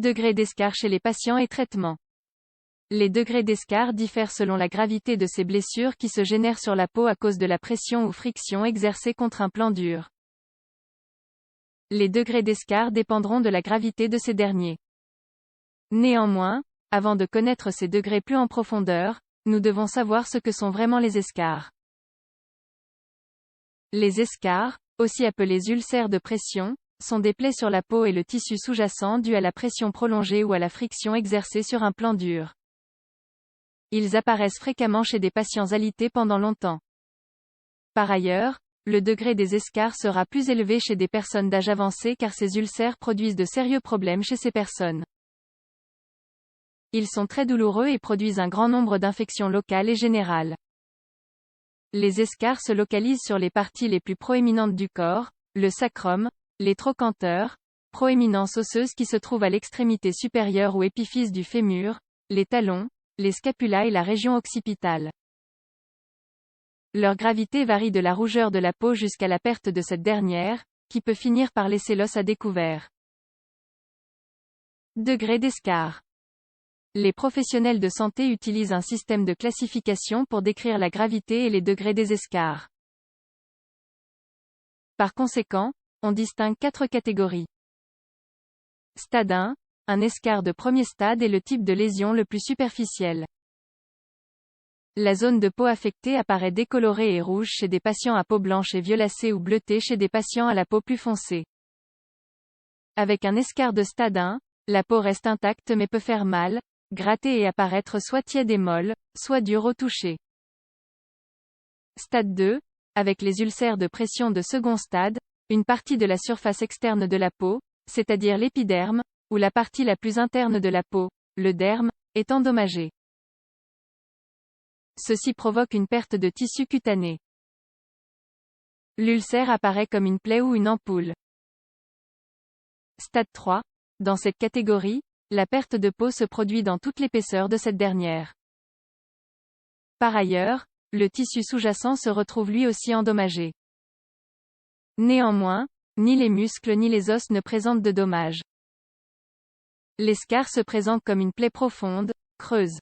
Degré d'escar chez les patients et traitement. Les degrés d'escar diffèrent selon la gravité de ces blessures qui se génèrent sur la peau à cause de la pression ou friction exercée contre un plan dur. Les degrés d'escar dépendront de la gravité de ces derniers. Néanmoins, avant de connaître ces degrés plus en profondeur, nous devons savoir ce que sont vraiment les escars. Les escars, aussi appelés ulcères de pression, sont des plaies sur la peau et le tissu sous-jacent dues à la pression prolongée ou à la friction exercée sur un plan dur. Ils apparaissent fréquemment chez des patients alités pendant longtemps. Par ailleurs, le degré des escars sera plus élevé chez des personnes d'âge avancé car ces ulcères produisent de sérieux problèmes chez ces personnes. Ils sont très douloureux et produisent un grand nombre d'infections locales et générales. Les escars se localisent sur les parties les plus proéminentes du corps, le sacrum, les trochanteurs, proéminence osseuse qui se trouve à l'extrémité supérieure ou épiphyse du fémur, les talons, les scapulas et la région occipitale. Leur gravité varie de la rougeur de la peau jusqu'à la perte de cette dernière, qui peut finir par laisser l'os à découvert. Degré d'escar. Les professionnels de santé utilisent un système de classification pour décrire la gravité et les degrés des escars. Par conséquent, on distingue 4 catégories. Stade 1, un escar de premier stade est le type de lésion le plus superficiel. La zone de peau affectée apparaît décolorée et rouge chez des patients à peau blanche et violacée ou bleutée chez des patients à la peau plus foncée. Avec un escar de stade 1, la peau reste intacte mais peut faire mal, gratter et apparaître soit tiède et molle, soit dure au toucher. Stade 2, avec les ulcères de pression de second stade, une partie de la surface externe de la peau, c'est-à-dire l'épiderme, ou la partie la plus interne de la peau, le derme, est endommagée. Ceci provoque une perte de tissu cutané. L'ulcère apparaît comme une plaie ou une ampoule. Stade 3. Dans cette catégorie, la perte de peau se produit dans toute l'épaisseur de cette dernière. Par ailleurs, le tissu sous-jacent se retrouve lui aussi endommagé. Néanmoins, ni les muscles ni les os ne présentent de dommages. L'escar se présente comme une plaie profonde, creuse.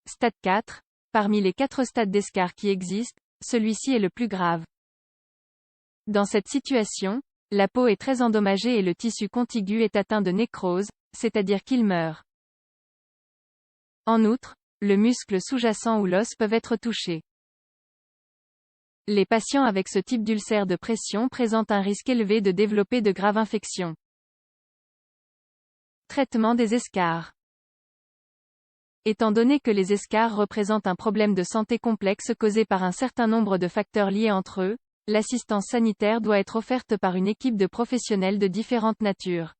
Stade 4. Parmi les 4 stades d'escar qui existent, celui-ci est le plus grave. Dans cette situation, la peau est très endommagée et le tissu contigu est atteint de nécrose, c'est-à-dire qu'il meurt. En outre, le muscle sous-jacent ou l'os peuvent être touchés. Les patients avec ce type d'ulcère de pression présentent un risque élevé de développer de graves infections. Traitement des escars. Étant donné que les escars représentent un problème de santé complexe causé par un certain nombre de facteurs liés entre eux, l'assistance sanitaire doit être offerte par une équipe de professionnels de différentes natures.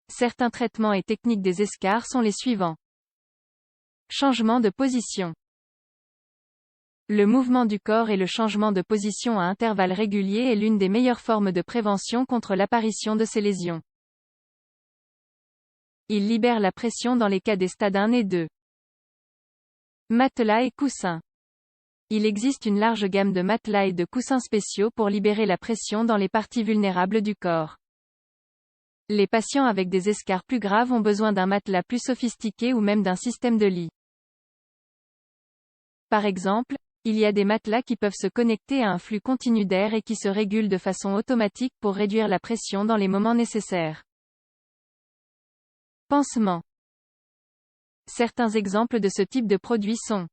Certains traitements et techniques des escars sont les suivants. Changement de position. Le mouvement du corps et le changement de position à intervalles réguliers est l'une des meilleures formes de prévention contre l'apparition de ces lésions. Il libère la pression dans les cas des stades 1 et 2. Matelas et coussins. Il existe une large gamme de matelas et de coussins spéciaux pour libérer la pression dans les parties vulnérables du corps. Les patients avec des escars plus graves ont besoin d'un matelas plus sophistiqué ou même d'un système de lit. Par exemple, il y a des matelas qui peuvent se connecter à un flux continu d'air et qui se régulent de façon automatique pour réduire la pression dans les moments nécessaires. Pansement. Certains exemples de ce type de produits sont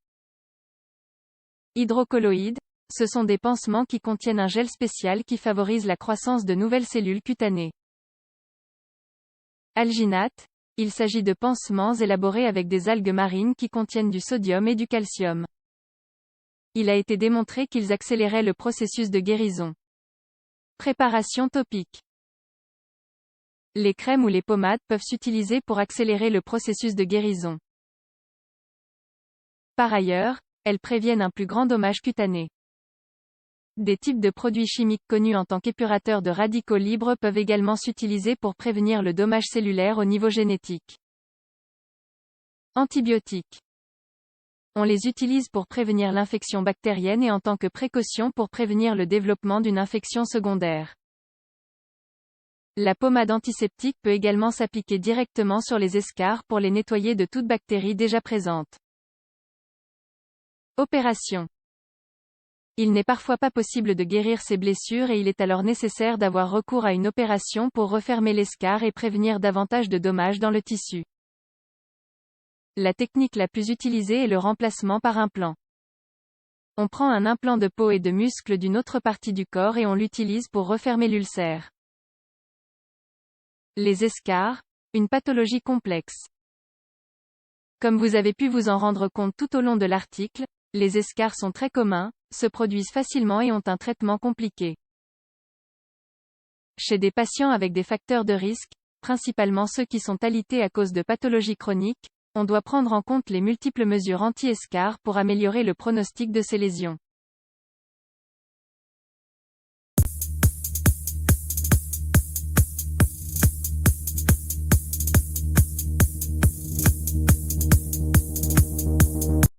hydrocolloïdes. Ce sont des pansements qui contiennent un gel spécial qui favorise la croissance de nouvelles cellules cutanées. Alginate. Il s'agit de pansements élaborés avec des algues marines qui contiennent du sodium et du calcium. Il a été démontré qu'ils accéléraient le processus de guérison. Préparation topique. Les crèmes ou les pommades peuvent s'utiliser pour accélérer le processus de guérison. Par ailleurs, elles préviennent un plus grand dommage cutané. Des types de produits chimiques connus en tant qu'épurateurs de radicaux libres peuvent également s'utiliser pour prévenir le dommage cellulaire au niveau génétique. Antibiotiques. On les utilise pour prévenir l'infection bactérienne et en tant que précaution pour prévenir le développement d'une infection secondaire. La pommade antiseptique peut également s'appliquer directement sur les escarres pour les nettoyer de toute bactérie déjà présente. Opération. Il n'est parfois pas possible de guérir ces blessures et il est alors nécessaire d'avoir recours à une opération pour refermer l'escarre et prévenir davantage de dommages dans le tissu. La technique la plus utilisée est le remplacement par implant. On prend un implant de peau et de muscle d'une autre partie du corps et on l'utilise pour refermer l'ulcère. Les escarres, une pathologie complexe. Comme vous avez pu vous en rendre compte tout au long de l'article, les escarres sont très communs, se produisent facilement et ont un traitement compliqué. Chez des patients avec des facteurs de risque, principalement ceux qui sont alités à cause de pathologies chroniques, on doit prendre en compte les multiples mesures anti-escarres pour améliorer le pronostic de ces lésions.